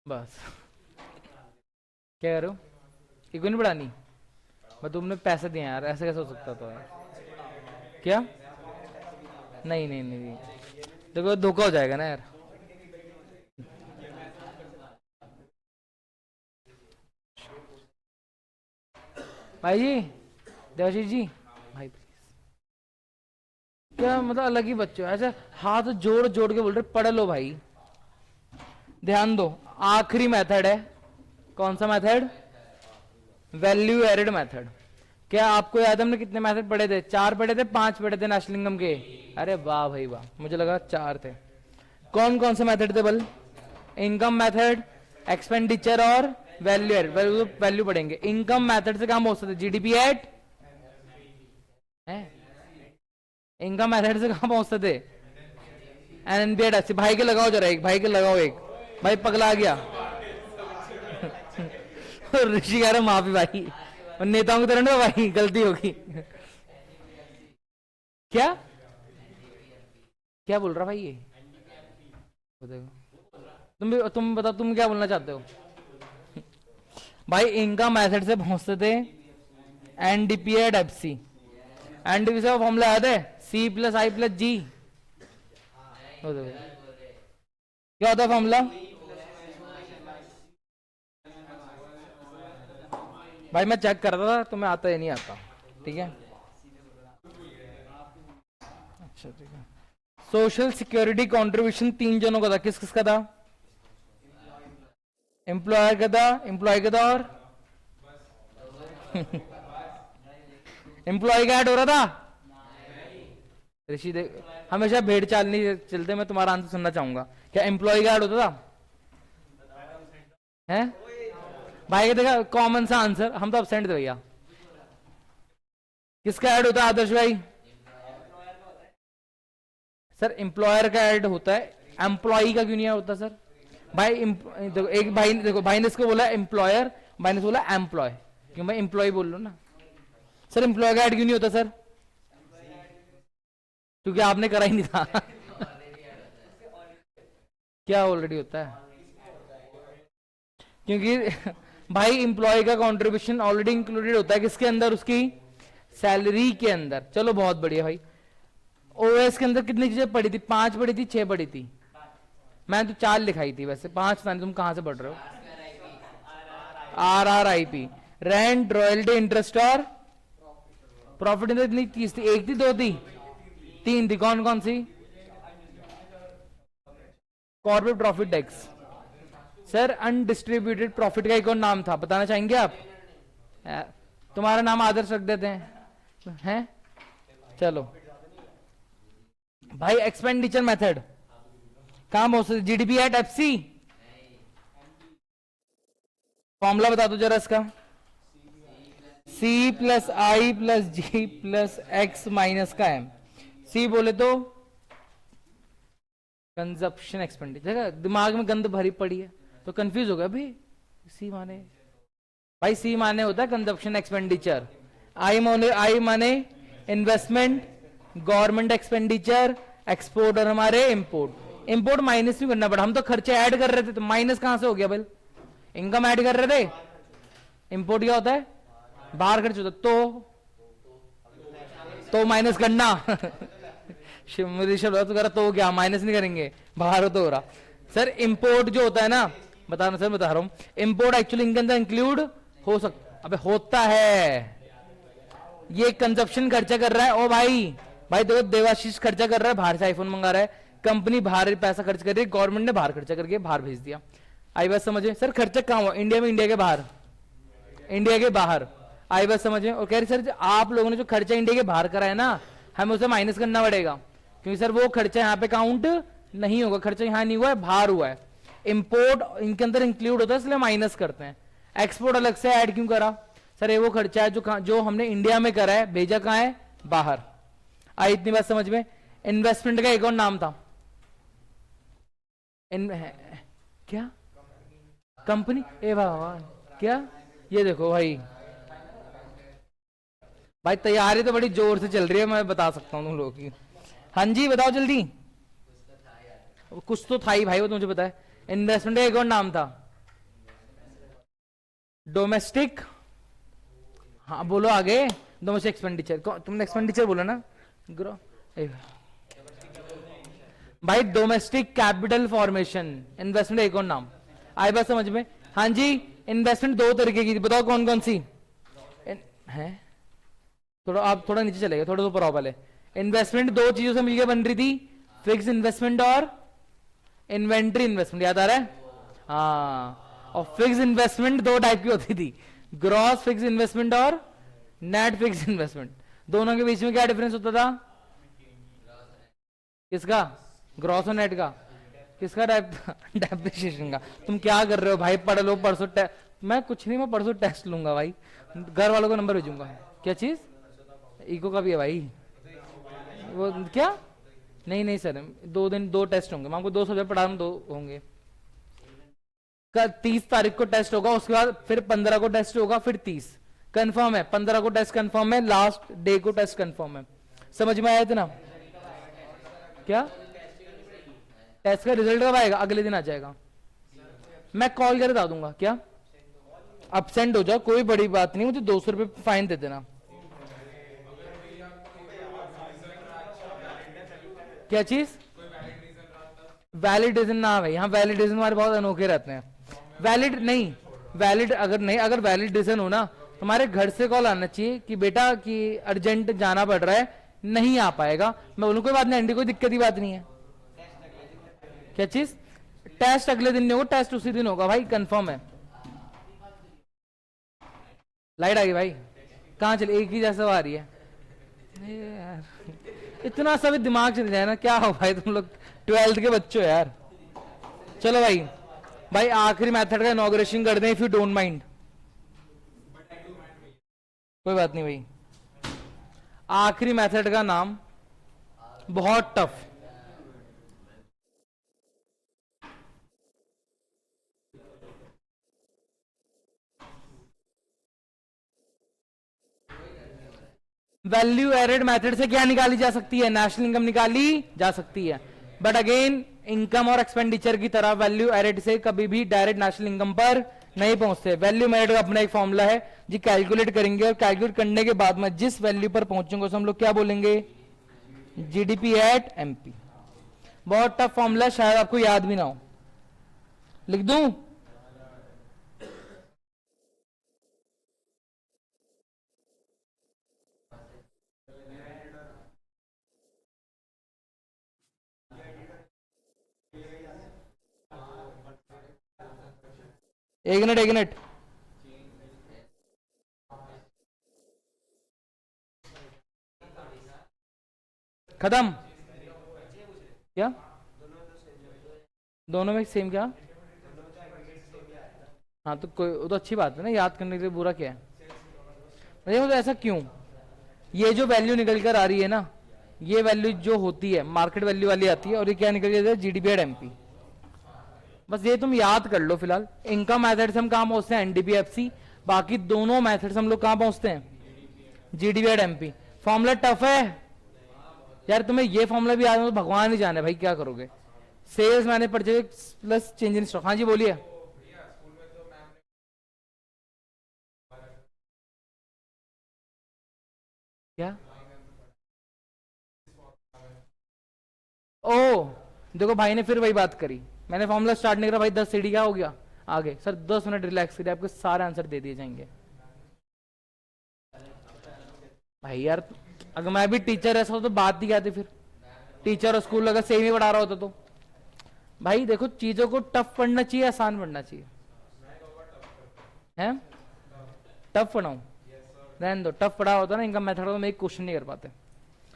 बस क्या करो, इको नहीं बढ़ानी। मैं तुमने पैसे दिए यार, ऐसे कैसे हो सकता था यार? क्या? नहीं नहीं नहीं नहीं। देखो धोखा हो जाएगा ना यार। भाई जी, देवाशीष जी, भाई क्या मतलब अलग ही बच्चे हो ऐसे। हाथ जोड़ जोड़ के बोल रहे पढ़ लो भाई। ध्यान दो, आखिरी मेथड है। कौन सा मेथड? Value added method. क्या आपको याद है हमने कितने मेथड पढ़े थे? 4 पढ़े थे, 5 पढ़े थे नाशलिंगम के? अरे वाह भाई वाह, मुझे लगा 4 थे। कौन कौन से मेथड थे बल? इनकम मेथड, एक्सपेंडिचर और वैल्यू एड। वैल्यू पढ़ेंगे। इनकम मेथड से काम हो सकते, जीडीपी एट है। इनकम मेथड से कहां पहुंचते थे? एनएनबी। भाई के लगाओ जरा, एक भाई के लगाओ एक। भाई पगला गया। ऋषि कह रहे माफी भाई, और नेताओं की तरह ना भाई, गलती होगी। क्या क्या बोल रहा भाई ये? तुम बताओ, तुम क्या बोलना चाहते हो? भाई इनकम मेथड से पहुंचते थे एनडीपी एट एफसी। एनडीपी का फॉर्मूला याद है? सी प्लस आई प्लस जी। क्या होता है फॉर्मूला? भाई मैं चेक कर रहा था, तुम्हें आता है नहीं आता? ठीक है, अच्छा ठीक है। सोशल सिक्योरिटी कंट्रीब्यूशन 3 जनों का था, किस किस का था? एम्प्लॉयर का था, एम्प्लॉय का था और एम्प्लॉय का ऐड हो रहा था। ऋषि देख, हमेशा भेड़ चाल नहीं चलते। मैं तुम्हारा आंसर सुनना चाहूंगा। क्या एम्प्लॉय का ऐड होता था? हैं भाई, देखा कॉमन सा आंसर, हम तो अब्सेंट थे भैया। किसका ऐड होता है आदर्श भाई? सर एम्प्लॉयर का ऐड होता है, एम्प्लॉय का क्यों नहीं होता सर? भाई देखो, एक भाई, देखो भाई ने इसको बोला एम्प्लॉयर, भाई ने बोला एम्प्लॉय, क्यों भाई एम्प्लॉय बोल लो ना। सर एम्प्लॉय का ऐड क्यों नहीं होता सर? क्योंकि आपने करा ही नहीं था। क्या ऑलरेडी होता है? क्योंकि भाई एम्प्लॉय का कंट्रीब्यूशन ऑलरेडी इंक्लूडेड होता है किसके अंदर? उसकी सैलरी के अंदर। चलो बहुत बढ़िया भाई। ओएस के अंदर कितनी चीजें पढ़ी थी? 5 पढ़ी थी, 6 पढ़ी थी? मैंने तो 4 लिखाई थी वैसे, 5 था। तुम कहां से पढ़ रहे हो? RRIP, रेंट, रॉयल्टी, इंटरेस्ट और प्रॉफिट। इतनी चीज थी, एक थी, 2 थी, 3 थी? कौन कौन सी? Corporate profit tax. Sir undistributed profit का एक और नाम था, बताना चाहेंगे आप? तुम्हारा नाम आदर्श रख देते हैं। चलो भाई, एक्सपेंडिचर मेथड काम हो सकती, जीडीपी एट एफसी। फॉर्मूला बता दो जरा इसका। सी प्लस आई प्लस जी प्लस एक्स माइनस का एम। सी बोले तो कंजप्शन एक्सपेंडिचर। दिमाग में गंद भरी पड़ी है तो कंफ्यूज हो गया भाई। सी माने, भाई सी माने होता है कंजप्शन एक्सपेंडिचर। आई माने इन्वेस्टमेंट, गवर्नमेंट एक्सपेंडिचर, एक्सपोर्ट और हमारे इंपोर्ट। इंपोर्ट माइनस भी करना पड़ा, हम तो खर्चे ऐड कर रहे थे, तो माइनस कहां से हो गया भाई? इनकम ऐड कर रहे थे। इंपोर्ट क्या होता है? बाहर खर्च होता, तो माइनस करना। तो क्या माइनस नहीं करेंगे? बाहर हो तो हो रहा। सर इंपोर्ट जो होता है ना, बता रहा हूं, इंपोर्ट एक्चुअली इनके अंदर इंक्लूड हो सकता, अबे होता है। ये कंजप्शन खर्चा कर रहा है। ओ भाई, भाई देखो देवाशीष खर्चा कर रहा है, बाहर से आईफोन मंगा रहा है, कंपनी बाहर पैसा खर्च कर रही है, गवर्नमेंट ने बाहर खर्चा करके बाहर भेज दिया। आई बात समझे? सर खर्चा कहां हुआ? इंडिया में, इंडिया के बाहर? इंडिया के बाहर। आई बात समझे? और कह रही सर आप लोगों ने जो खर्चा इंडिया के बाहर करा है ना, हमें उसे माइनस करना पड़ेगा, क्योंकि सर वो खर्चा यहाँ पे काउंट नहीं होगा। खर्चा यहाँ नहीं हुआ है, बाहर हुआ है। इंपोर्ट इनके अंदर इंक्लूड होता है, इसलिए माइनस करते हैं। एक्सपोर्ट अलग से ऐड क्यों करा? सर ये वो खर्चा है जो हमने इंडिया में करा है, भेजा कहां है? बाहर। आई इतनी बात समझ में? इन्वेस्टमेंट का एक और नाम था क्या? कंपनी। ए भगवान, क्या? ये देखो भाई, भाई तैयारी तो बड़ी जोर से चल रही है, मैं बता सकता हूँ तुम लोगों की। हाँ जी बताओ जल्दी। कुछ तो था ही भाई, वो तो मुझे पता है। इन्वेस्टमेंट का एक और नाम था डोमेस्टिक, हाँ बोलो आगे। डोमेस्टिक एक्सपेंडिचर, तुमने एक्सपेंडिचर बोला ना। ग्रो भाई डोमेस्टिक कैपिटल फॉर्मेशन, इन्वेस्टमेंट एक और नाम आए बात समझ में। हाँ जी, इन्वेस्टमेंट दो तरीके की, बताओ कौन कौन सी है। थोड़ा आप थोड़ा नीचे चले गए, थोड़ा ऊपर आओ पहले। इन्वेस्टमेंट दो चीजों से मिलकर बन रही थी, फिक्स इन्वेस्टमेंट और इन्वेंट्री इन्वेस्टमेंट, याद आ रहा है। हाँ, और फिक्स इन्वेस्टमेंट दो टाइप की होती थी, ग्रॉस फिक्स इन्वेस्टमेंट और नेट फिक्स इन्वेस्टमेंट। दोनों के बीच में क्या डिफरेंस होता था? किसका? ग्रॉस और नेट का। किसका? डेप्रिसिएशन का। तुम क्या कर रहे हो भाई? पढ़ लो, परसों मैं कुछ नहीं, मैं परसों टेस्ट लूंगा भाई, घर वालों को नंबर भेजूंगा। क्या चीज? इको का भी है भाई वो। क्या? नहीं नहीं सर, 2 दिन 2 टेस्ट होंगे, मैं आपको 2 सब्जेक्ट पढ़ा रहा हूं, 2 होंगे। 30 तारीख को टेस्ट होगा, उसके बाद फिर 15 को टेस्ट होगा, फिर 30 कंफर्म है। 15 को टेस्ट कंफर्म है, लास्ट डे को टेस्ट कंफर्म है। समझ में आया इतना? क्या टेस्ट का रिजल्ट कब आएगा? अगले दिन आ जाएगा, मैं कॉल कर बता दूंगा। क्या? अब्सेंट हो जाओ कोई बड़ी बात नहीं, मुझे 200 रुपये फाइन दे देना। क्या चीज? वैलिड रीजन ना भाई, हाँ वैलिड रीजन हमारे बहुत अनोखे रहते हैं। वैलिड नहीं, वैलिड अगर नहीं, अगर वैलिड रीजन हो ना, तुम्हारे घर से कॉल आना चाहिए कि बेटा कि अर्जेंट जाना पड़ रहा है, नहीं आ पाएगा। मैं बोलूं कोई बात नहीं आंटी, कोई दिक्कत की बात नहीं है। क्या चीज? टेस्ट अगले दिन नहीं होगा, टेस्ट उसी दिन होगा भाई, कंफर्म है। लाइट आ गई भाई? कहाँ चले? एक ही जैसा आ रही है यार, इतना सब दिमाग चल जाए ना, क्या हो भाई तुम लोग 12th के बच्चे हो यार। चलो भाई, भाई आखिरी मेथड का इनॉग्रेशन कर दें, इफ यू डोंट माइंड। कोई बात नहीं भाई, आखिरी मेथड का नाम बहुत टफ, वैल्यू एडेड मेथड से क्या निकाली जा सकती है? नेशनल इनकम निकाली जा सकती है, बट अगेन इनकम और एक्सपेंडिचर की तरह वैल्यू एडेड से कभी भी डायरेक्ट नेशनल इनकम पर नहीं पहुंचते। वैल्यू एडेड का अपना एक फॉर्मूला है जी, कैलकुलेट करेंगे और कैलकुलेट करने के बाद में जिस वैल्यू पर पहुंचेंगे उसे हम लोग क्या बोलेंगे? GDP at MP. बहुत टफ फॉर्मूला, शायद आपको याद भी ना हो, लिख दूं? एक मिनट एक मिनट, खत्म? क्या दोनों में सेम? क्या? हाँ तो कोई, वो तो अच्छी बात है ना, याद करने के लिए बुरा क्या है? अरे वो तो ऐसा क्यों? ये जो वैल्यू निकल कर आ रही है ना, ये वैल्यू जो होती है मार्केट वैल्यू वाली आती है, और ये क्या निकल जाता है? GDP at MP. बस ये तुम याद कर लो फिलहाल। इनकम मेथड से हम कहां पहुंचते हैं? एनडीपीएफसी। बाकी दोनों मेथड से हम लोग कहां पहुंचते हैं? GDP at MP. Formula tough है यार, तुम्हें ये फॉर्मूला भी याद हो तो भगवान ही जाने भाई क्या करोगे। सेल्स मैंने purchase plus change in stock. हाँ जी बोलिए। क्या? ओ देखो भाई ने फिर वही बात करी, मैंने फॉर्मूला स्टार्ट नहीं करा भाई, 10 सीढ़ी क्या हो गया आगे। सर 10 मिनट रिलैक्स करिए, आपके सारे आंसर दे दिए जाएंगे। भाई यार अगर मैं भी टीचर ऐसा हो तो बात ही क्या थी फिर? टीचर और स्कूल अगर सेम ही पढ़ा रहा होता तो। भाई देखो चीजों को टफ पढ़ना चाहिए, आसान पढ़ना चाहिए है? टफ पढ़ाऊं? रहने दो, टफ पढ़ा होता ना इनकम मेथड तो मैं एक क्वेश्चन नहीं कर पाते।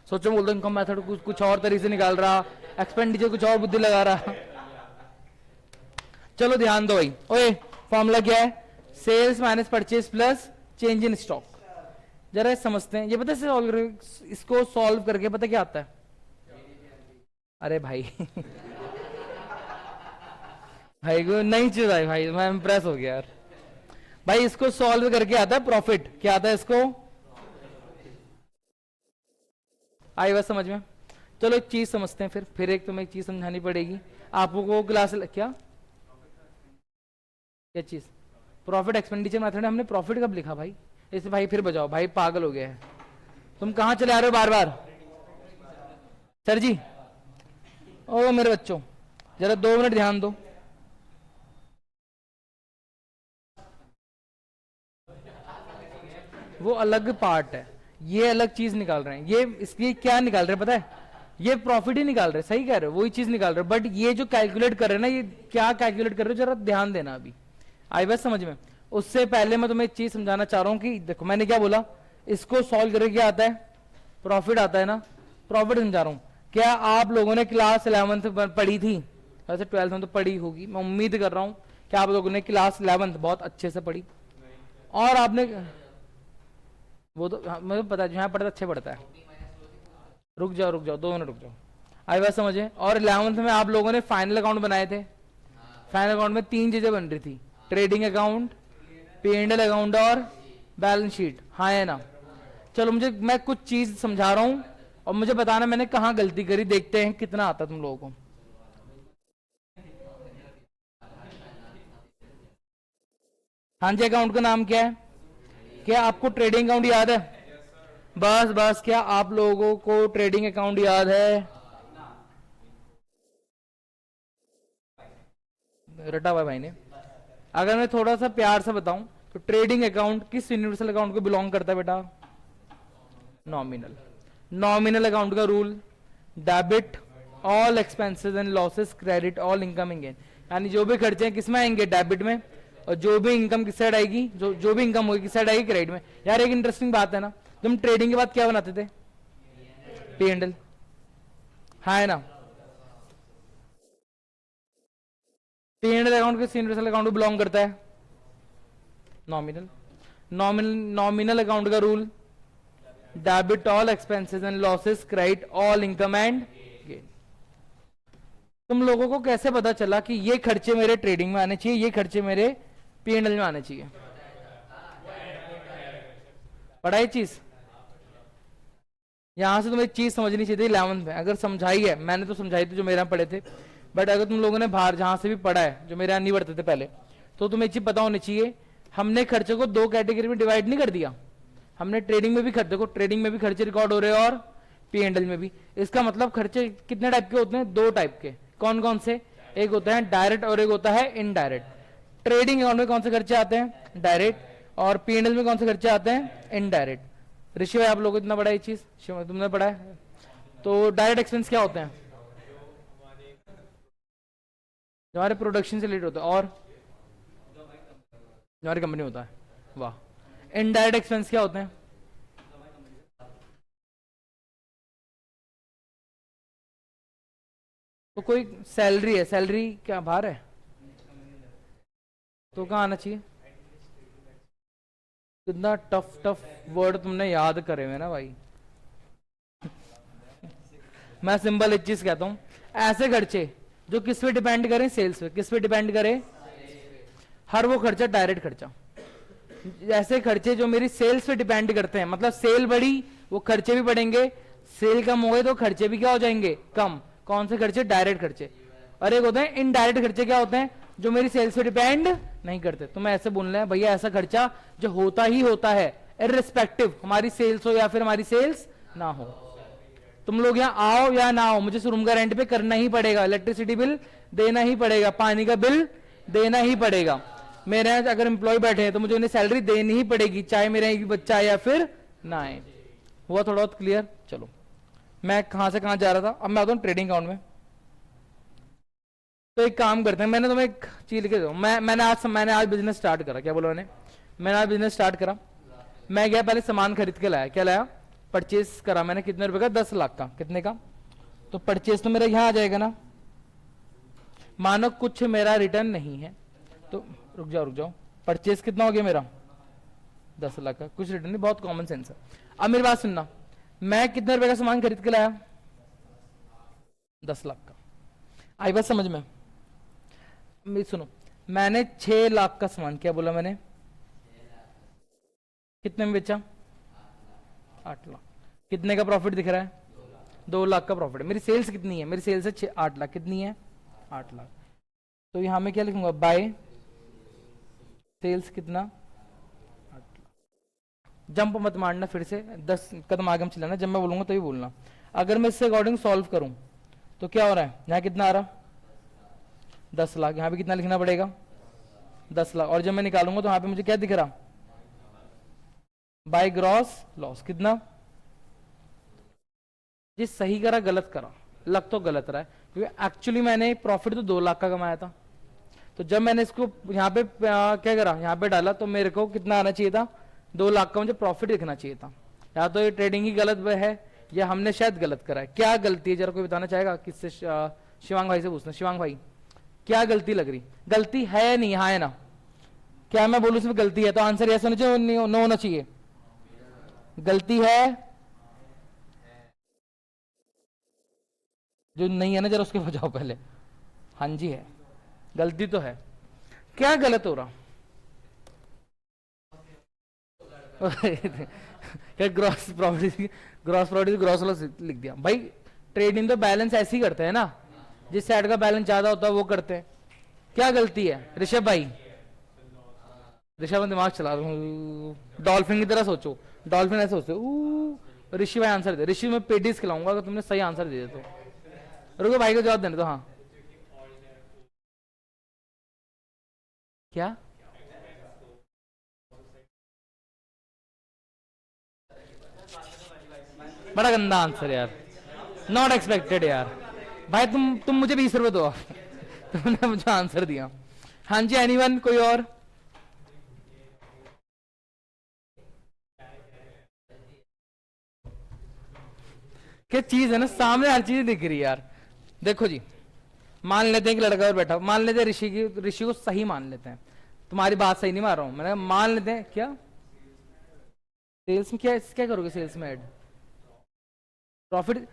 सोचो बोल दो इनकम मेथड कुछ और तरीके से निकाल रहा, एक्सपेंडिचर कुछ और बुद्धि लगा रहा। चलो ध्यान दो भाई, ओए फॉर्मूला क्या है? Sales minus purchase plus change in stock. जरा समझते हैं, ये पता है इसको सॉल्व करके पता क्या आता है? अरे भाई भाई को नहीं चाहिए भाई, मैं इंप्रेस हो गया यार। भाई इसको सॉल्व करके आता है प्रॉफिट। क्या आता है इसको? आई बात समझ में? चलो एक चीज समझते हैं फिर एक तुम्हें एक चीज समझानी पड़ेगी आपको। क्लास क्या क्या चीज? प्रॉफिट एक्सपेंडिचर मेथड में हमने प्रॉफिट कब लिखा भाई? इसे भाई फिर बजाओ, भाई पागल हो गया है, तुम कहां चले आ रहे हो बार बार? सर जी, ओ मेरे बच्चों जरा 2 मिनट ध्यान दो। वो अलग पार्ट है, ये अलग चीज निकाल रहे हैं। ये इसलिए क्या निकाल रहे हैं पता है? ये प्रॉफिट ही निकाल रहे हैं, सही कह रहे हो, वही चीज निकाल रहे हो। बट ये जो कैलकुलेट कर रहे हैं ना, ये क्या कैलकुलेट कर रहे हो जरा ध्यान देना। अभी आई बस समझ में। उससे पहले मैं तुम्हें एक चीज समझाना चाह रहा हूं कि देखो मैंने क्या बोला, इसको सॉल्व करके क्या आता है? प्रॉफिट आता है ना। प्रॉफिट समझा रहा हूं। क्या आप लोगों ने क्लास 11th पढ़ी थी? वैसे 12th में तो पढ़ी होगी, मैं उम्मीद कर रहा हूं कि आप लोगों ने क्लास 11th बहुत अच्छे से पढ़ी। और आपने वो तो मुझे पता है, जहाँ पढ़ता अच्छे पढ़ता है। रुक जाओ 2 मिनट रुक जाओ। आई बात समझे। और 11th में आप लोगों ने फाइनल अकाउंट बनाए थे। फाइनल अकाउंट में 3 चीजें बन रही थी, ट्रेडिंग अकाउंट, P&L अकाउंट और बैलेंस शीट, हाँ है ना? चलो मुझे, मैं कुछ चीज समझा रहा हूं और मुझे बताना मैंने कहां गलती करी, देखते हैं कितना आता तुम लोगों को। हाँ जी, अकाउंट का नाम क्या है? क्या आपको ट्रेडिंग अकाउंट याद है? बस बस, क्या आप लोगों को ट्रेडिंग अकाउंट याद है? रटा हुआ भाई ने। अगर मैं थोड़ा सा प्यार से बताऊं तो ट्रेडिंग अकाउंट किस यूनिवर्सल अकाउंट को बिलोंग करता है बेटा? नॉमिनल। नॉमिनल अकाउंट का rule, debit all expenses and losses, credit all incoming gain. यानी जो भी खर्चे हैं किस में आएंगे? डेबिट में। और जो भी इनकम किस साइड आएगी? जो भी इनकम होगी किस साइड आएगी? क्रेडिट में। यार एक इंटरेस्टिंग बात है ना, तुम ट्रेडिंग के बाद क्या बनाते थे? P&L, हाँ है ना? P&L अकाउंट किस यूनिवर्सल अकाउंट को बिलोंग करता है? नॉमिनल। नॉमिनल अकाउंट का rule, debit all expenses and losses, credit all income and gain. तुम लोगों को कैसे पता चला कि ये खर्चे मेरे ट्रेडिंग में आने चाहिए, ये खर्चे मेरे P&L में आने चाहिए? पढ़ाई चीज यहां से तुम्हें एक चीज समझनी चाहिए थी 11th में, अगर समझाई है, मैंने तो समझाई थी जो मेरे यहाँ पढ़े थे। बट अगर तुम लोगों ने बाहर जहां से भी पढ़ा है, जो मेरे यहाँ नहीं पढ़ते थे पहले, तो तुम्हें एक चीज पता होनी चाहिए, हमने खर्चे को 2 कैटेगरी में डिवाइड नहीं कर दिया। हमने ट्रेडिंग में भी खर्चे को, ट्रेडिंग में भी खर्चे रिकॉर्ड हो रहे हैं और P&L में भी। इसका मतलब खर्चे कितने टाइप के होते हैं? 2 टाइप के। कौन कौन से? एक होता है डायरेक्ट और एक होता है इनडायरेक्ट। ट्रेडिंग अकाउंट में कौन से खर्चे आते हैं? डायरेक्ट। और P&L में कौन से खर्चे आते हैं? इनडायरेक्ट। ऋषि आप लोगों को इतना बड़ा ये चीज तुमने पढ़ा है। तो डायरेक्ट एक्सपेंस क्या होते हैं? जो हमारे प्रोडक्शन से रिलेटेड होता है और जो हमारी कंपनी होता है। वाह। इनडायरेक्ट एक्सपेंस क्या होते हैं? तो कोई सैलरी है, सैलरी क्या बाहर है? तो कहाँ आना चाहिए? कितना टफ टफ वर्ड तुमने याद करे हुए ना भाई। मैं सिंपल एक चीज कहता हूं, ऐसे खर्चे जो किस पे डिपेंड करें? सेल्स पे। किस पे डिपेंड करें? हर वो खर्चा डायरेक्ट खर्चा। ऐसे खर्चे जो मेरी सेल्स पे डिपेंड करते हैं, मतलब सेल बढ़ी वो खर्चे भी बढ़ेंगे, सेल कम हो गए तो खर्चे भी क्या हो जाएंगे? कम। कौन से खर्चे? डायरेक्ट खर्चे। और एक होते हैं इनडायरेक्ट खर्चे। क्या होते हैं? जो मेरी सेल्स पे डिपेंड नहीं करते। तो मैं ऐसे बोलना है भैया, ऐसा खर्चा जो होता ही होता है इररिस्पेक्टिव हमारी सेल्स हो या फिर हमारी सेल्स ना हो। तुम लोग यहाँ आओ या ना आओ, मुझे इस रूम का रेंट पे करना ही पड़ेगा, इलेक्ट्रिसिटी बिल देना ही पड़ेगा, पानी का बिल देना ही पड़ेगा। मेरे यहाँ अगर एम्प्लॉय बैठे हैं तो मुझे उन्हें सैलरी देनी ही पड़ेगी, चाहे मेरा एक बच्चा आए या फिर ना आए। हुआ थोड़ा बहुत क्लियर? चलो मैं कहां से कहां जा रहा था, अब मैं आता हूँ ट्रेडिंग अकाउंट में। तो एक काम करते हैं, मैंने तुम्हें एक चीज लिखे दो। मैंने आज बिजनेस स्टार्ट करा। क्या बोला मैंने आज बिजनेस स्टार्ट करा। मैं गया पहले सामान खरीद के लाया। क्या लाया? परचेस करा मैंने। कितने रुपए का? 10 लाख का। कितने का? तो परचेस तो मेरा यहां आ जाएगा ना। मानो कुछ मेरा रिटर्न नहीं है तो रुक जाओ, परचेस कितना हो गया मेरा? 10 लाख का। कुछ रिटर्न नहीं, बहुत कॉमन सेंस है। अब मेरी बात सुनना, मैं कितने रुपए का सामान खरीद के लाया? 10 लाख का। आई बात समझ में? सुनो, मैंने 6 लाख का सामान, क्या बोला मैंने, कितने में बेचा? 8 लाख। कितने का प्रॉफिट दिख रहा है? 2 लाख का प्रॉफिट है। मेरी सेल्स कितनी है? मेरी सेल्स है 8 लाख। कितनी है? 8 लाख। तो यहां में क्या लिखूंगा? बाय सेल्स कितना, जंप मत मारना फिर से, 10 कदम आगे हम चलाना, जब मैं बोलूंगा तभी बोलना। अगर मैं इससे अकॉर्डिंग सॉल्व करूं तो क्या हो रहा है, यहाँ कितना आ रहा, 10 लाख, यहाँ पे कितना लिखना पड़ेगा, 10 लाख, और जब मैं निकालूंगा तो यहाँ पे मुझे क्या दिख रहा, बाय ग्रॉस लॉस कितना। ये सही करा गलत करा, लग तो गलत रहा है, क्योंकि एक्चुअली मैंने प्रॉफिट तो 2 लाख का कमाया था। तो जब मैंने इसको यहाँ पे क्या करा, यहाँ पे डाला, तो मेरे को कितना आना चाहिए था, 2 लाख का मुझे प्रॉफिट दिखना चाहिए था। या तो ये ट्रेडिंग ही गलत है, या हमने शायद गलत करा है। क्या गलती है, जरा कोई बताना चाहेगा, किससे, शिवांग भाई से पूछना। शिवांग भाई क्या गलती लग रही, गलती है या नहीं, हाँ है ना, क्या मैं बोलूं इसमें गलती है तो आंसर यस होना चाहिए, नो होना चाहिए, गलती है, जो नहीं है ना जरा उसके बजाओ पहले, हाँ जी है, गलती तो है। क्या गलत हो रहा क्या, ग्रॉस प्रॉफिट, ग्रॉस लॉस लिख दिया भाई। ट्रेडिंग तो बैलेंस ऐसे ही करते हैं ना, जिस साइड का बैलेंस ज्यादा होता है वो करते हैं। क्या गलती है ऋषभ भाई, ऋषभ में दिमाग चला रहा हूँ, डॉल्फिन की तरह सोचो, डॉल्फिन ऐसे सोचते, ऋषि भाई आंसर दे, ऋषि में पेडीज खिलाऊंगा अगर तुमने सही आंसर दे दे तो। रुको भाई को जवाब देने तो, हाँ क्या, बड़ा गंदा आंसर यार, नॉट एक्सपेक्टेड यार। भाई तुम मुझे 20 रुपए दो तुमने मुझे आंसर दिया। हाँ जी, एनीवन, कोई और, क्या चीज है ना, सामने हर चीज दिख रही है यार। देखो जी, मान लेते हैं कि लड़का और बैठा, मान लेते हैं ऋषि को सही मान लेते हैं, तुम्हारी बात सही नहीं मार रहा हूं मैंने, मान लेते हैं क्या, सेल्स में क्या करोगे, सेल्स में ऐड प्रॉफिट,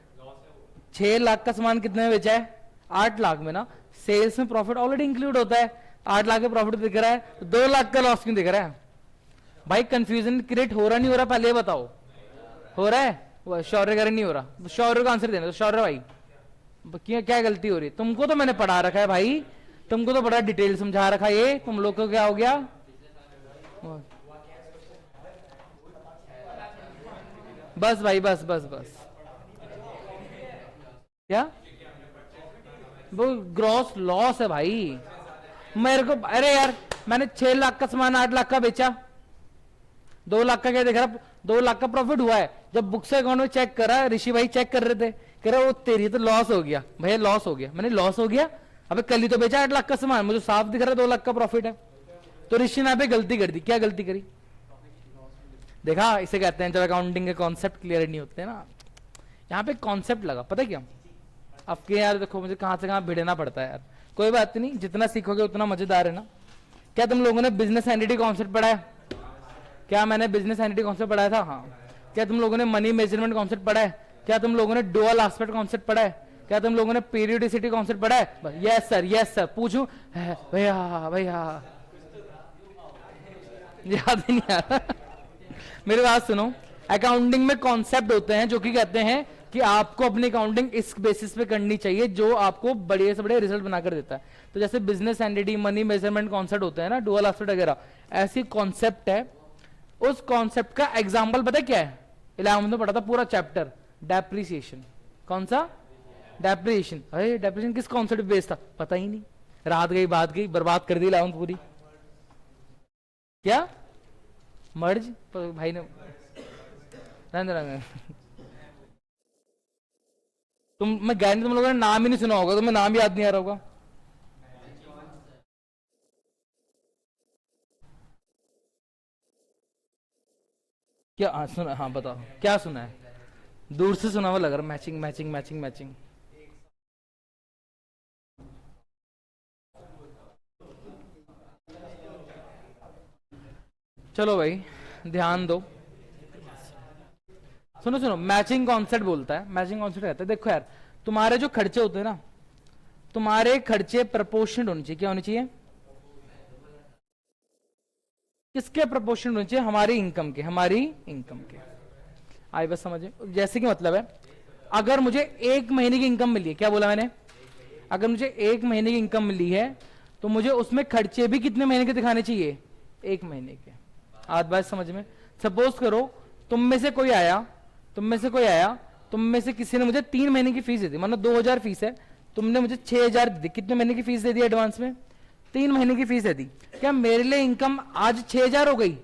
6 लाख का सामान कितने में बेचा है, 8 लाख में ना, सेल्स में प्रॉफिट ऑलरेडी इंक्लूड होता है, 8 लाख का प्रॉफिट दिख रहा है, तो 2 लाख का लॉस क्यों दिख रहा है भाई, कंफ्यूजन क्रिएट हो रहा नहीं हो रहा, पहले बताओ, हो रहा है, शौर्य करें नहीं हो रहा, शौर्य का आंसर देना, तो शौर्य भाई क्या गलती हो रही है, तुमको तो मैंने पढ़ा रखा है भाई, तुमको तो बड़ा डिटेल समझा रखा है, ये तुम लोग को क्या हो गया, बस भाई बस बस बस, क्या वो ग्रॉस लॉस है भाई, मेरे को, अरे यार मैंने 6 लाख का सामान 8 लाख का बेचा, 2 लाख का क्या देख रहा, 2 लाख का प्रॉफिट हुआ है। जब बुक्स अकाउंट में चेक करा, ऋषि भाई चेक कर रहे थे, कह रहे वो तेरी तो लॉस हो गया भैया, लॉस हो गया, मैंने लॉस हो गया, अबे कल ही तो बेचा 8 लाख का सामान, मुझे साफ दिख रहा है 2 लाख का प्रॉफिट है। तो ऋषि ने पे गलती कर दी, क्या गलती करी, देखा, इसे कहते हैं जब अकाउंटिंग के कॉन्सेप्ट क्लियर नहीं होते ना, यहाँ पे कॉन्सेप्ट लगा, पता है क्या, अब के यार देखो मुझे कहां से कहां भिड़ना पड़ता है यार, कोई बात नहीं, जितना सीखोगे उतना मजेदार है ना। क्या तुम लोगों ने बिजनेस एंटिटी कॉन्सेप्ट पढ़ा है, क्या मैंने बिजनेस एंटिटी कॉन्सेप्ट पढ़ाया था, हाँ। क्या तुम लोगों ने मनी मेजरमेंट कॉन्सेप्ट पढ़ा है, क्या तुम लोगों ने डुअल एस्पेक्ट कॉन्सेप्ट पढ़ा है, क्या तुम लोगों ने पीरियोडिसिटी कॉन्सेप्ट पढ़ा है, यस सर यस सर, पूछूं भैया भैया, याद ही नहीं आ रहा मेरी बात सुनो, अकाउंटिंग में कॉन्सेप्ट होते हैं जो कि कहते हैं कि आपको अपनी अकाउंटिंग इस बेसिस पे करनी चाहिए जो आपको बड़े से बड़े रिजल्ट बनाकर देता है। तो जैसे business entity, money measurement concept होते हैं ना, डुअल एस्पेक्ट वगैरह, ऐसी कॉन्सेप्ट है। उस कॉन्सेप्ट का एग्जाम्पल पता क्या है, 11th में पढ़ा था पूरा चैप्टर, डेप्रिसिएशन। कौन सा, डेप्रिसिएशन। अरे डेप्रिसिएशन किस कॉन्सेप्ट पे बेस्ड था, पता ही नहीं, रात गई बात गई, बर्बाद कर दी 11th पूरी। क्या मर्ज भाई ने मैं गारंटी तुम लोगों ने नाम ही नहीं सुना होगा, तुम्हें नाम याद नहीं आ रहा होगा। क्या सुना, हाँ बताओ क्या सुना है, दूर से सुना हुआ लग रहा, मैचिंग मैचिंग मैचिंग मैचिंग। चलो भाई ध्यान दो, सुनो सुनो, मैचिंग कॉन्सेप्ट बोलता है, मैचिंग कॉन्सेप्ट कहता है, देखो यार तुम्हारे जो खर्चे होते हैं ना, तुम्हारे खर्चे प्रपोर्शनल होने चाहिए, क्या होने चाहिए, किसके प्रपोर्शनल होने चाहिए, हमारी इनकम के, हमारी इनकम के। आई बस समझे, जैसे कि मतलब है अगर मुझे 1 महीने की इनकम मिली है, क्या बोला मैंने, अगर मुझे 1 महीने की इनकम मिली है तो मुझे उसमें खर्चे भी कितने महीने के दिखाने चाहिए, 1 महीने के। आज बात समझ में? सपोज करो तुम में से कोई आया, तुम में से किसी ने मुझे 3 महीने की फीस दे दी, मानो 2000 फीस है, तुमने मुझे 6000 दे दी। कितने महीने की फीस दे दी एडवांस में? 3 महीने की फीस दे दी। क्या मेरे लिए इनकम आज 6000 हो गई?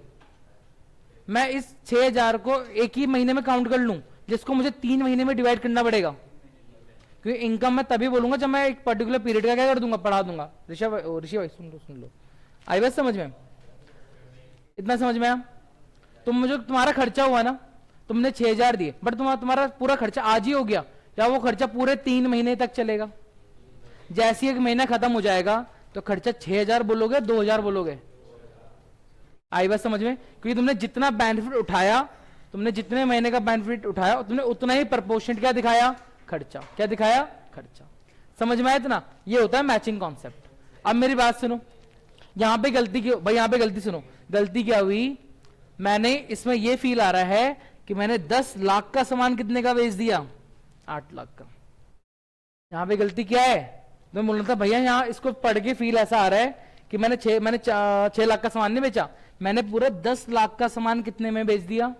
मैं इस 6000 को एक ही महीने में काउंट कर लूं, जिसको मुझे 3 महीने में डिवाइड करना पड़ेगा, क्योंकि इनकम मैं तभी बोलूंगा जब मैं एक पर्टिकुलर पीरियड का क्या कर दूंगा, बढ़ा दूंगा। ऋषि भाई सुन लो, आई बात समझ में? इतना समझ में आया? तुम मुझे, तुम्हारा खर्चा हुआ ना, तुमने 6000 दिए, बट तुम्हारा पूरा खर्चा आज ही हो गया, या वो खर्चा पूरे 3 महीने तक चलेगा? जैसे एक महीना खत्म हो जाएगा तो खर्चा 6000 बोलोगे, 2000 बोलोगे? आई बात समझ में? क्योंकि तुमने जितना बेनिफिट उठाया, तुमने जितने महीने का बेनिफिट उठाया, तुमने उतना ही प्रपोर्शनेट क्या दिखाया? खर्चा। क्या दिखाया? खर्चा। समझ में आया इतना? ये होता है मैचिंग कॉन्सेप्ट। अब मेरी बात सुनो, यहां पे गलती क्यों भाई? यहां पे गलती सुनो, गलती क्या हुई? मैंने इसमें ये फील आ रहा है कि मैंने 10 लाख का सामान कितने का बेच दिया? 8 लाख का। यहां पे गलती क्या है? मैं बोल रहा था भैया, यहां इसको पढ़ के फील ऐसा आ रहा है कि मैंने 6 लाख का सामान नहीं बेचा, मैंने पूरे 10 लाख का सामान कितने में बेच दिया?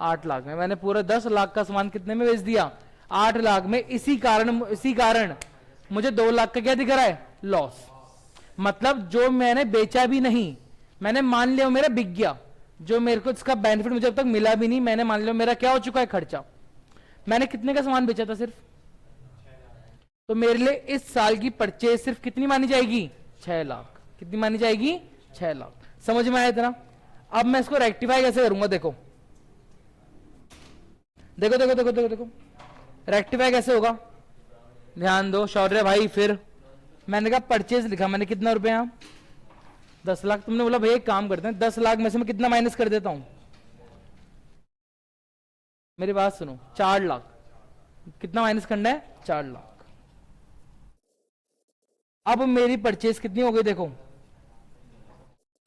8 लाख में। मैंने पूरे 10 लाख का सामान कितने में बेच दिया? 8 लाख में। इसी कारण मुझे 2 लाख का क्या दिख रहा है? लॉस। मतलब जो मैंने बेचा भी नहीं, मैंने मान लिया मेरा बिक गया, जो मेरे को इसका बेनिफिट मुझे अब तक मिला भी नहीं, मैंने मान लिया मेरा क्या हो चुका है? खर्चा। मैंने कितने का सामान बेचा था सिर्फ? तो मेरे लिए इस साल की परचेज सिर्फ कितनी मानी जाएगी? 6 लाख। कितनी मानी जाएगी? 6 लाख। समझ में आया इतना? अब मैं इसको रेक्टिफाई कैसे करूंगा? देखो देखो देखो देखो देखो देखो, रेक्टिफाई कैसे होगा? ध्यान दो शौर्य भाई। फिर मैंने कहा परचेज लिखा, मैंने कितना रुपए यहां? 10 लाख। तुमने बोला भैया एक काम करते हैं, 10 लाख में से मैं कितना माइनस कर देता हूं? मेरी बात सुनो, 4 लाख। कितना माइनस करना है? 4 लाख। अब मेरी परचेज कितनी हो गई? देखो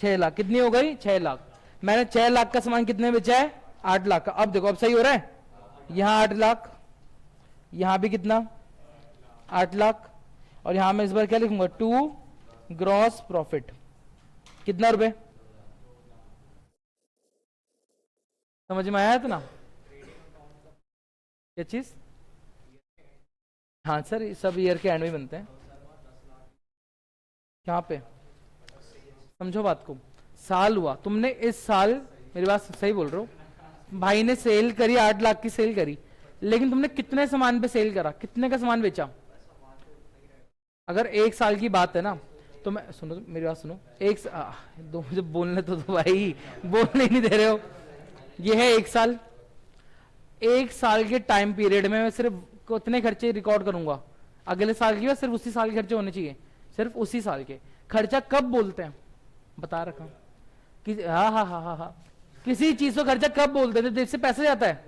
6 लाख। कितनी हो गई? 6 लाख। मैंने 6 लाख का सामान कितने बेचा है? 8 लाख का। अब देखो, अब सही हो रहा है? यहां 8 लाख, यहां भी कितना? 8 लाख। और यहां मैं इस बार क्या लिखूंगा? 2 ग्रॉस प्रॉफिट। कितना रुपए? समझ में आया था ना? क्या चीज? हाँ सर, सब ईयर के एंड में बनते हैं। यहाँ पे समझो बात को, साल हुआ, तुमने इस साल, मेरी बात सही बोल रहे हो, भाई ने सेल करी, 8 लाख की सेल करी, लेकिन तुमने कितने सामान पे सेल करा? कितने का सामान बेचा? अगर 1 साल की बात है ना, तो मैं, सुनो मेरी बात सुनो, दो मुझे बोलने तो दो भाई, बोलने ही नहीं दे रहे हो। ये है 1 साल। 1 साल के टाइम पीरियड में मैं सिर्फ कितने खर्चे रिकॉर्ड करूंगा? अगले साल की, सिर्फ उसी साल के खर्चे होने चाहिए, सिर्फ उसी साल के। खर्चा कब बोलते हैं? बता रखा कि हाँ, किसी चीज को खर्चा कब बोलते हैं? जब जेब से पैसा जाता है।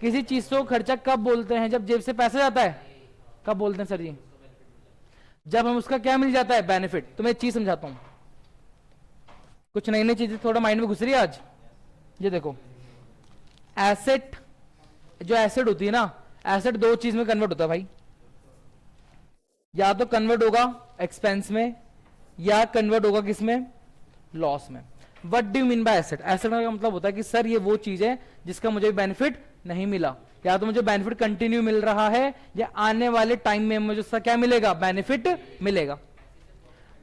किसी चीज को खर्चा कब बोलते हैं? जब जेब से पैसा जाता है। कब बोलते हैं सर जी? जब हम उसका क्या मिल जाता है? बेनिफिट। तो मैं एक चीज समझाता हूं, कुछ नई नई चीजें थोड़ा माइंड में घुस रही है आज। ये देखो, एसेट, जो एसेट होती है ना, एसेट 2 चीज में कन्वर्ट होता है भाई। या तो कन्वर्ट होगा एक्सपेंस में, या कन्वर्ट होगा किसमें? लॉस में। What do you mean by asset? Asset का मतलब होता है कि सर ये वो चीज है जिसका मुझे बेनिफिट नहीं मिला, या तो मुझे बेनिफिट कंटिन्यू मिल रहा है, या आने वाले टाइम में मुझे उसका क्या मिलेगा? बेनिफिट मिलेगा।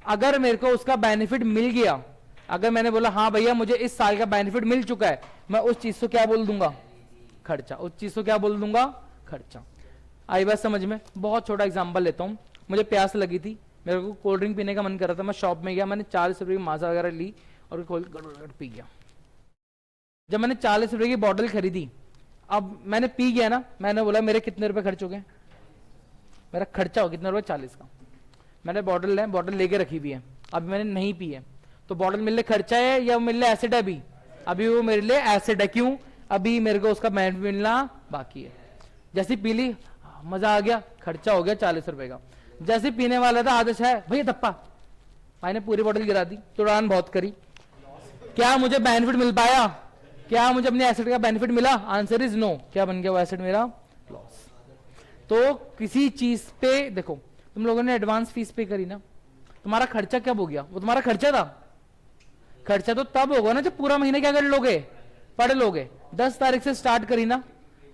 अगर मेरे को उसका बेनिफिट मिल गया, अगर मैंने बोला हाँ भैया मुझे इस साल का बेनिफिट मिल चुका है, मैं उस चीज को क्या बोल दूंगा? खर्चा। उस चीज को क्या बोल दूंगा? खर्चा। आई बात समझ में? बहुत छोटा एग्जांपल लेता हूं। मुझे प्यास लगी थी, मेरे को कोल्ड ड्रिंक पीने का मन कर रहा था, मैं शॉप में गया, मैंने 40 रुपए की माजा वगैरह ली और गड़ पी गया। जब मैंने 40 रुपए की बॉटल खरीदी, अब मैंने पी गया ना, मैंने बोला मेरे कितने रुपए खर्च हो गए? मेरा खर्चा हो कितने रुपए? 40 का। मैंने बॉटल लेके रखी हुई है, अभी मैंने नहीं पी है, तो बॉटल मेरे लिए खर्चा है या मेरे लिए एसिड है? अभी वो मेरे लिए एसिड है। क्यों? अभी मेरे को उसका बेनिफिट मिलना बाकी है। जैसे पी ली, मजा आ गया, खर्चा हो गया 40 रुपए का। जैसे पीने वाला था, आदत है भैया धप्पा, भाई ने पूरी बोतल गिरा दी, तुड़ान बहुत करी, क्या मुझे बेनिफिट मिल पाया? क्या मुझे अपने एसेट का बेनिफिट मिला? Answer is no. क्या बन गया वो एसेट मेरा? लॉस। तो किसी चीज पे देखो, तुम लोगों ने एडवांस फीस पे करी ना, तुम्हारा खर्चा कब हो गया? वो तुम्हारा खर्चा था, खर्चा तो तब होगा ना जब पूरा महीना क्या कर लोगे, पढ़ लोगे। 10 तारीख से स्टार्ट करी ना,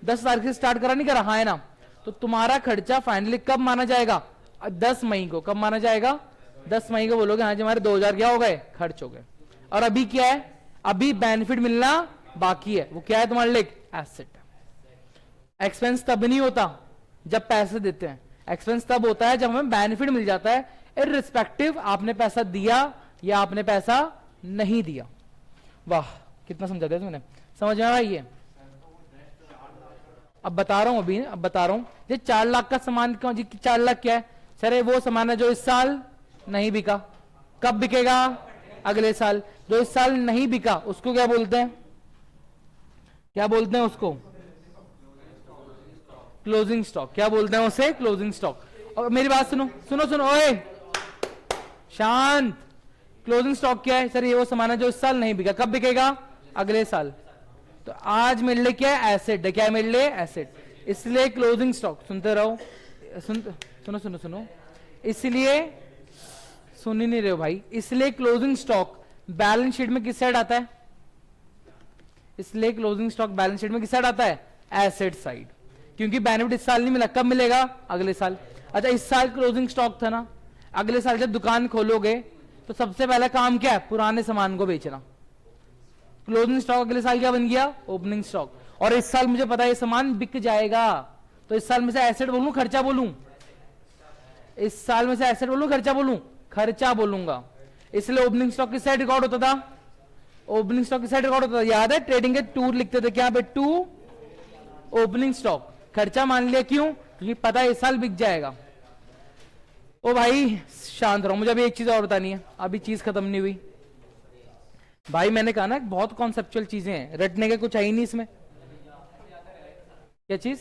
10 तारीख से स्टार्ट करा नहीं करा, हाँ है ना। तो तुम्हारा खर्चा फाइनली कब माना जाएगा, 10 मई को। कब माना जाएगा, 10 मई को बोलोगे हाँ जी हमारे 2000 क्या हो गए, खर्च हो गए। और अभी क्या है, अभी बेनिफिट मिलना बाकी है। वो क्या है तुम्हारे लिए, एसेट। एक्सपेंस तब नहीं होता जब पैसे देते हैं, एक्सपेंस तब होता है जब हमें बेनिफिट मिल जाता है, इररिस्पेक्टिव आपने पैसा दिया या आपने पैसा नहीं दिया। वाह कितना समझा दिया तुमने, समझ में आ रही है। अब बता रहा हूं, अब बता रहा हूं, ये 4 लाख का सामान क्यों जी, 4 लाख क्या है सर, ये वो सामान है जो इस साल नहीं बिका। कब बिकेगा, अगले साल। जो इस साल नहीं बिका उसको क्या बोलते हैं, क्या बोलते हैं उसको, क्लोजिंग स्टॉक। क्या बोलते हैं उसे, क्लोजिंग स्टॉक। और मेरी बात सुनो सुनो सुनो, ओए शांत। क्लोजिंग स्टॉक क्या है सर, ये वो सामान है जो इस साल नहीं बिका। कब बिकेगा, अगले साल। तो आज मेरे लिए क्या है, एसेट है। क्या है मेरे लिए, एसेट। इसलिए क्लोजिंग स्टॉक, सुनते रहो, सुनो सुनो सुनो, इसलिए सुन ही नहीं रहे हो भाई। इसलिए क्लोजिंग स्टॉक बैलेंस शीट में किस साइड आता है, इसलिए क्लोजिंग स्टॉक बैलेंस शीट में किस साइड आता है, एसेट साइड। क्योंकि बेनिफिट इस साल नहीं मिला, कब मिलेगा, अगले साल। अच्छा इस साल क्लोजिंग स्टॉक था ना, अगले साल जब दुकान खोलोगे तो सबसे पहला काम क्या है, पुराने सामान को बेचना। क्लोजिंग स्टॉक अगले साल क्या बन गया, ओपनिंग स्टॉक। और इस साल मुझे पता है ये सामान बिक जाएगा, तो इस साल में से एसेट बोलूं खर्चा बोलूं, इस साल में से एसेट बोलूं खर्चा बोलूं, खर्चा बोलूंगा। इसलिए ओपनिंग स्टॉक किस साइड रिकॉर्ड होता था, ओपनिंग स्टॉक किस साइड रिकॉर्ड होता था, याद है ट्रेडिंग के टूर लिखते थे क्या पे, टू ओपनिंग स्टॉक। खर्चा मान लिया क्यों, क्योंकि पता है इस साल बिक जाएगा। ओ भाई शांत रहो, मुझे अभी एक चीज और बतानी है, अभी चीज खत्म नहीं हुई भाई। मैंने कहा ना बहुत कॉन्सेप्चुअल चीजें हैं, रटने के कुछ है ही नहीं इसमें। क्या चीज,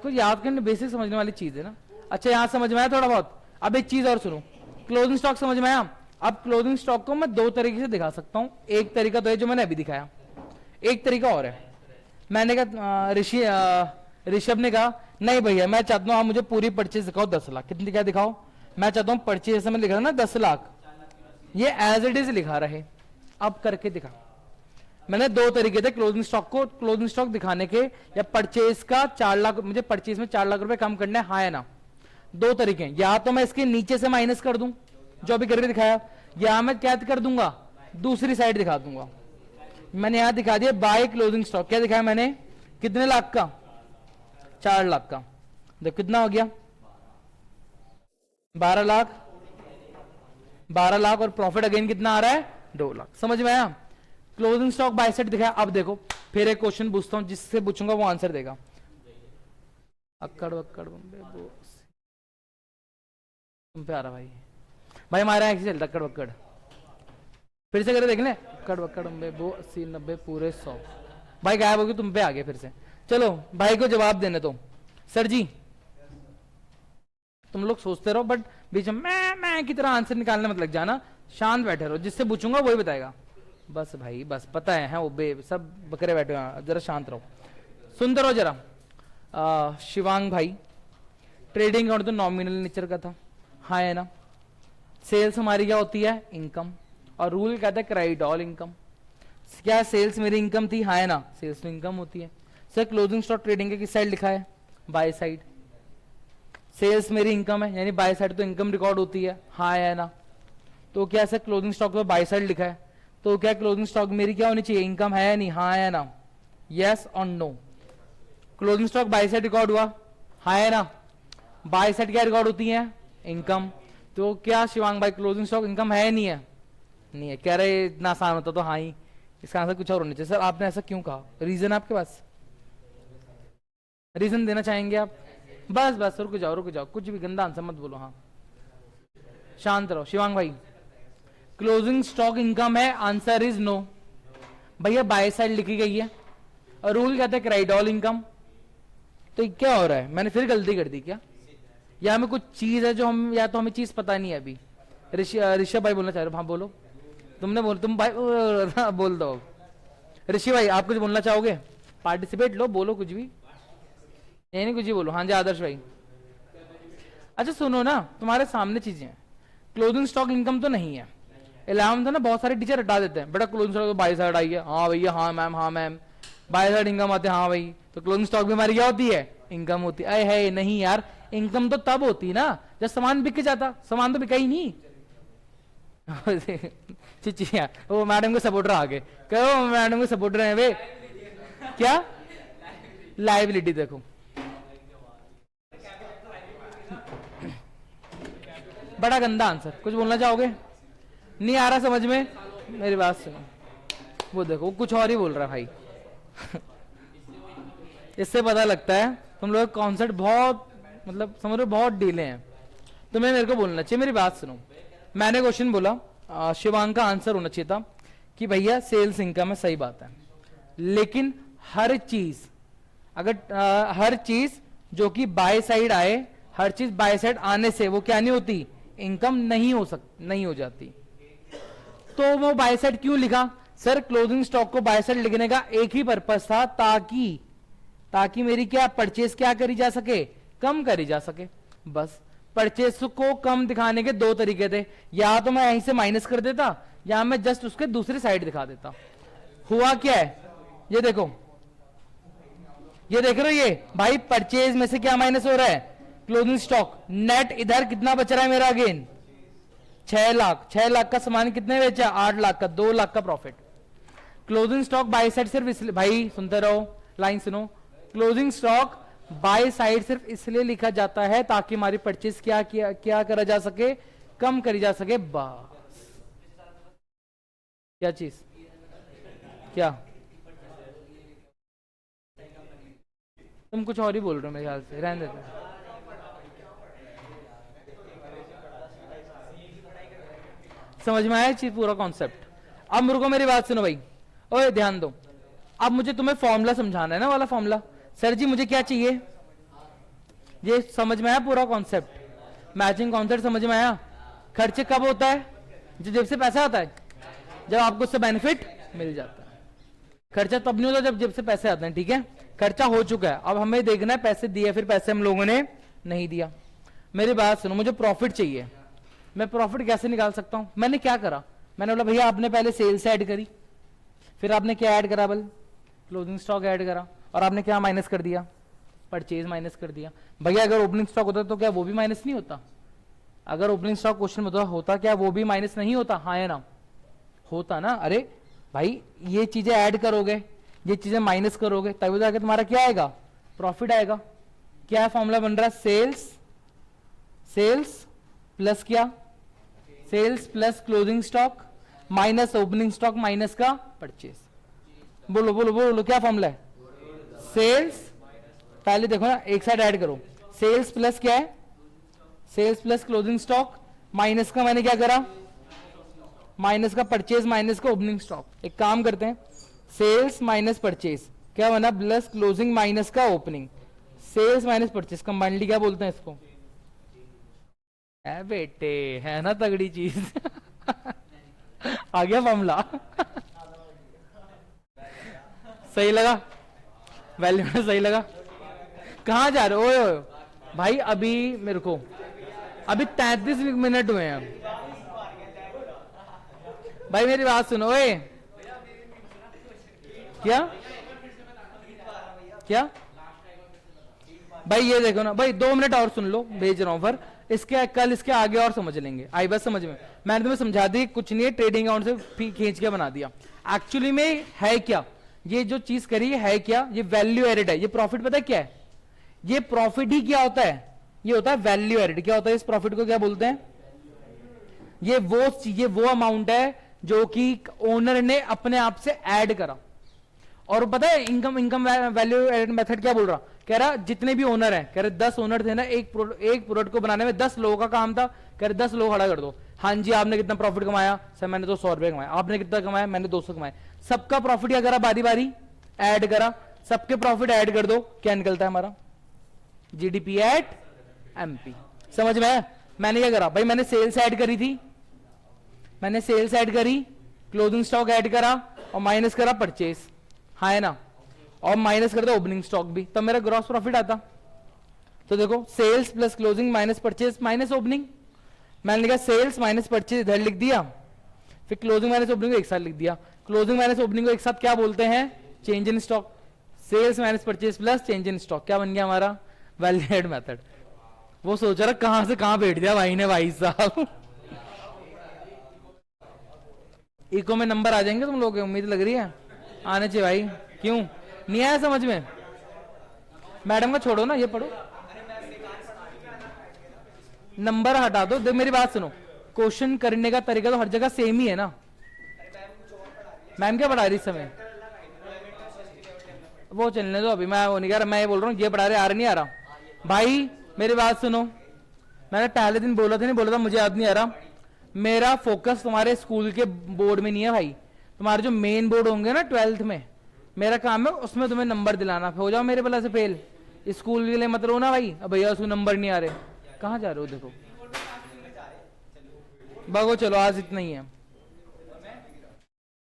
कुछ याद करने बेसिक समझने वाली चीज है ना। अच्छा यहां समझ में आया थोड़ा बहुत। अब एक चीज और सुनो, क्लोजिंग स्टॉक समझ में आया। अब क्लोजिंग स्टॉक को मैं 2 तरीके से दिखा सकता हूं। एक तरीका तो है जो मैंने अभी दिखाया, एक तरीका और है। मैंने कहा ऋषभ ने कहा नहीं भैया मैं चाहता हूं आप मुझे पूरी परचेज दिखाओ 10 लाख। कितनी क्या दिखाओ, मैं चाहता हूं परचेज जैसे मैं लिखा था ना 10 लाख, ये एज इट इज लिखा रहे। अब करके दिखा। मैंने 2 तरीके थे क्लोजिंग स्टॉक को, क्लोजिंग स्टॉक दिखाने के, या परचेज का 4 लाख, मुझे परचेज में 4 लाख रुपए कम करना है, हाँ है ना। 2 तरीके, या तो मैं इसके नीचे से माइनस कर दूं जो अभी करके दिखाया, या मैं क्या कर दूंगा, दूसरी साइड दिखा दूंगा। मैंने यहां दिखा दिया बाय क्लोजिंग स्टॉक। क्या दिखाया मैंने, कितने लाख का, 4 लाख का। देखो कितना हो गया, 12 लाख, 12 लाख। और प्रॉफिट अगेन कितना आ रहा है, 2 लाख। समझ में आया। क्लोजिंग स्टॉक बाय साइड दिखाया। अब देखो फिर एक क्वेश्चन पूछता हूं, जिससे पूछूंगा वो आंसर देगा। अक्कड़ वक्कड़ तुम पे आ रहा भाई, भाई हमारे यहाँ चलता अक्कड़ वक्कड़, फिर से करे देख ले, अक्कड़ वक्कड़ 80 90 पूरे 100। भाई गायब होगी, तुम पे आ गए फिर से। चलो भाई को जवाब देने तो, सर जी तुम लोग सोचते रहो बट बीच में मैं की तरह आंसर निकालने मत लग जाना, शांत बैठे रहो, जिससे पूछूंगा वही बताएगा। बस भाई बस पता है वो सब बकरे बैठे हैं, जरा शांत रहो, सुनते रहो जरा। शिवांग भाई ट्रेडिंग अकाउंट तो नॉमिनल नेचर का था, हाँ है ना। सेल्स हमारी क्या होती है, इनकम, और रूल कहता है क्रेडिट ऑल इनकम। क्या सेल्स मेरी इनकम थी, हाँ है ना, सेल्स तो इनकम होती है। सर क्लोजिंग स्टॉक ट्रेडिंग के किस साइड लिखा है, बाय साइड। सेल्स मेरी इनकम है, यानी बाय साइड तो इनकम रिकॉर्ड होती है, हाँ है ना। तो क्या सर क्लोजिंग स्टॉक तो बाय साइड लिखा है, तो क्या क्लोजिंग स्टॉक मेरी क्या होनी चाहिए, इनकम है या नहीं, हाँ है ना, यस और no. Closing stock by side record हुआ, हाँ है ना। बाय साइड क्या रिकॉर्ड होती है, इनकम। तो क्या शिवांग भाई क्लोजिंग स्टॉक इनकम है नहीं है, नहीं है। कह रहे इतना आसान होता तो हाँ ही, इसका आंसर कुछ और होना चाहिए। सर आपने ऐसा क्यों कहा, रीजन आपके पास, रीजन देना चाहेंगे आप। बस बस रुक जाओ, कुछ भी गंदा आंसर मत बोलो, हाँ शांत रहो। शिवांग भाई क्लोजिंग स्टॉक इनकम है, आंसर इज नो। भैया बाय साइड लिखी गई है और रूल कहता है क्रेडिट ऑल इनकम। तो क्या हो रहा है, मैंने फिर गलती कर दी क्या, या हमें कुछ चीज है जो हम, या तो हमें चीज पता नहीं है अभी। ऋषभ भाई बोलना चाह रहे हो, हाँ बोलो। तुमने बोल, तुम भाई बोल दो। ऋषि भाई आप कुछ बोलना चाहोगे, पार्टिसिपेट लो, बोलो कुछ भी, नहीं कुछ ही बोलो। हाँ जी आदर्श भाई। अच्छा सुनो ना, तुम्हारे सामने चीजें हैं, क्लोजिंग स्टॉक इनकम तो नहीं है, 11 था ना, बहुत सारे टीचर हटा देते हैं, बेटा क्लोजिंग स्टॉक तो बाई साइड आई है, हाँ भैया हाँ मैम, हाँ मैम, बाई साइड इनकम आते हैं, हाँ भाई, तो क्लोजिंग स्टॉक भी हमारी क्या होती है, इनकम होती है। है नहीं यार, इनकम तो तब होती है ना जब सामान बिक जाता, सामान तो बिका ही नहीं। चिचिया वो मैडम के सपोर्टर आ गए, कहो मैडम के सपोर्टर हैं वे, क्या लाइबिलिटी देखो, बड़ा गंदा आंसर। कुछ बोलना चाहोगे? नहीं आ रहा समझ में? मेरी बात सुनो, वो देखो वो कुछ और ही बोल रहा है भाई। इससे पता लगता है तुम लोग कॉन्सेप्ट बहुत मतलब समझ रहे बहुत डीले हैं। तुम्हें मेरे को बोलना चाहिए, मेरी बात सुनो। मैंने क्वेश्चन बोला, शिवांग का आंसर होना चाहिए था कि भैया सेल्स इनकम है, सही बात है, लेकिन हर चीज अगर हर चीज जो कि बाय साइड आए, हर चीज बाय साइड आने से वो क्या नहीं होती, इनकम नहीं हो जाती। तो वो बाय साइड क्यों लिखा? सर क्लोजिंग स्टॉक को बाय साइड लिखने का एक ही पर्पस था, ताकि मेरी क्या परचेस क्या करी जा सके, कम करी जा सके। बस परचेस को कम दिखाने के दो तरीके थे, या तो मैं यहीं से माइनस कर देता, या मैं जस्ट उसके दूसरी साइड दिखा देता। हुआ क्या है, ये देखो, ये देख रहे हो, ये भाई परचेज में से क्या माइनस हो रहा है, क्लोजिंग स्टॉक। नेट इधर कितना बच रहा है मेरा, अगेन 6 लाख। 6 लाख का सामान कितने बेचा, 8 लाख का, 2 लाख का profit. Closing stock by side सिर्फ इसलिए, भाई सुनते रहो, लाइन सुनो, क्लोजिंग स्टॉक बाय साइड सिर्फ इसलिए लिखा जाता है ताकि हमारी परचेज क्या करा जा सके, कम करी जा सके। बस क्या चीज, क्या तुम कुछ और ही बोल रहे हो मेरे ख्याल से, रहने देते। समझ में आया चीज, पूरा कॉन्सेप्ट? अब मेरे को मेरी बात सुनो भाई, ओए ध्यान दो। अब मुझे तुम्हें फॉर्मूला समझाना है ना, वाला फॉर्मूला। सर जी मुझे क्या चाहिए, ये समझ में आया पूरा कॉन्सेप्ट, मैचिंग कॉन्सेप्ट समझ में आया। खर्चे कब होता है, जब से पैसा आता है, जब आपको उससे बेनिफिट मिल जाता है। खर्चा तब नहीं होता जब जेब से पैसे आते हैं, ठीक है। खर्चा हो चुका है, अब हमें देखना है पैसे दिए, फिर पैसे हम लोगों ने नहीं दिया। मेरी बात सुनो, मुझे प्रॉफिट चाहिए, मैं प्रॉफिट कैसे निकाल सकता हूं? मैंने क्या करा, मैंने बोला भैया आपने पहले सेल्स ऐड करी, फिर आपने क्या ऐड करा, बल क्लोजिंग स्टॉक ऐड करा, और आपने क्या माइनस कर दिया, परचेज माइनस कर दिया। भैया अगर ओपनिंग स्टॉक होता तो क्या वो भी माइनस नहीं होता? अगर ओपनिंग स्टॉक क्वेश्चन में होता क्या वो भी माइनस नहीं होता? हाँ या ना? होता ना। अरे भाई ये चीजें ऐड करोगे, ये चीजें माइनस करोगे, तभी जाके तुम्हारा क्या आएगा, प्रॉफिट आएगा। क्या फॉर्मूला बन रहा है, सेल्स प्लस क्या, sales plus closing stock minus opening stock minus का परचेज। बोलो बोलो बोलो, क्या फॉर्मूला है, सेल्स, पहले देखो ना एक साइड ऐड करो, सेल्स प्लस क्या है, sales plus closing stock minus का मैंने क्या करा, माइनस का परचेज माइनस का ओपनिंग स्टॉक। एक काम करते हैं, सेल्स माइनस परचेज क्या बना, प्लस क्लोजिंग माइनस का opening, sales minus purchase combinedly क्या बोलते हैं इसको, है बेटे, है ना तगड़ी चीज। आ गया फॉर्मूला। सही लगा, वैल्यू में सही लगा। कहां जा रहे हो? ओए ओए भाई, अभी मेरे को अभी 33 मिनट हुए हैं भाई, मेरी बात सुनो। ओए क्या क्या भाई, ये देखो ना भाई, 2 मिनट और सुन लो, भेज रहा हूं पर इसके कल इसके आगे और समझ लेंगे। आई बस समझ में, मैंने तुम्हें समझा दी, कुछ नहीं है, ट्रेडिंग अकाउंट से खींच के बना दिया। एक्चुअली में है क्या, ये जो चीज करी है क्या, ये वैल्यू एडेड है। ये प्रॉफिट पता है क्या है, ये प्रॉफिट ही क्या होता है, ये होता है वैल्यू एडेड। क्या होता है, इस प्रॉफिट को क्या बोलते हैं, ये वो अमाउंट है जो कि ओनर ने अपने आप से ऐड करा। और पता है इनकम वैल्यू एडेड मेथड क्या बोल रहा, कह रहा जितने भी ओनर हैं, कह रहे 10 ओनर थे ना, एक प्रोडक्ट को बनाने में 10 लोगों का काम था, कह रहे 10 लोग खड़ा कर दो। हाँ जी, आपने कितना प्रॉफिट कमाया, सर मैंने तो 100 रुपए कमाया। आपने कितना कमाया, मैंने 200 कमाया। सबका प्रॉफिट क्या करा, बारी बारी ऐड करा, सबके प्रॉफिट ऐड कर दो, क्या निकलता है हमारा, जीडीपी एट एमपी। समझ में आया? मैंने क्या करा भाई, मैंने सेल्स ऐड करी थी, मैंने सेल्स ऐड करी, क्लोजिंग स्टॉक ऐड करा और माइनस करा परचेज, हाँ है ना, और माइनस कर दो ओपनिंग स्टॉक भी, तब मेरा ग्रॉस प्रॉफिट आता। तो देखो sales plus closing minus purchase minus opening, मैंने लिखा सेल्स माइनस परचेज, इधर लिख दिया, फिर क्लोजिंग माइनस ओपनिंग को एक साथ लिख दिया। क्लोजिंग माइनस ओपनिंग को एक साथ क्या बोलते हैं? Change in stock. Sales minus purchase plus change in stock क्या बन गया हमारा? Value add method. वो सोच रहा कहां से कहां बैठ दिया भाई ने, भाई साहब। इको में नंबर आ जाएंगे तुम लोग, उम्मीद लग रही है आने चाहिए भाई। क्यों नहीं आया समझ में? मैडम का छोड़ो ना, ये पढ़ो। नंबर हटा दो। देख मेरी बात सुनो, क्वेश्चन करने का तरीका तो हर जगह सेम ही है ना। मैम क्या पढ़ा रही इस समय? वो चलने दो, अभी मैं वो नहीं कह रहा, मैं ये बोल रहा हूँ ये पढ़ा रहे, आ रहा नहीं आ रहा? भाई मेरी बात सुनो, मैंने पहले दिन बोला था, नहीं बोला था मुझे याद नहीं आ रहा। मेरा फोकस तुम्हारे स्कूल के बोर्ड में नहीं है भाई। तुम्हारे जो मेन बोर्ड होंगे ना 12th में, मेरा काम है उसमें तुम्हें नंबर दिलाना। हो जाओ मेरे भला से फेल। स्कूल के लिए मत रो ना भाई, अब भैया उसको नंबर नहीं आ रहे। कहाँ जा रहे हो? देखो भागो, चलो आज इतना ही है।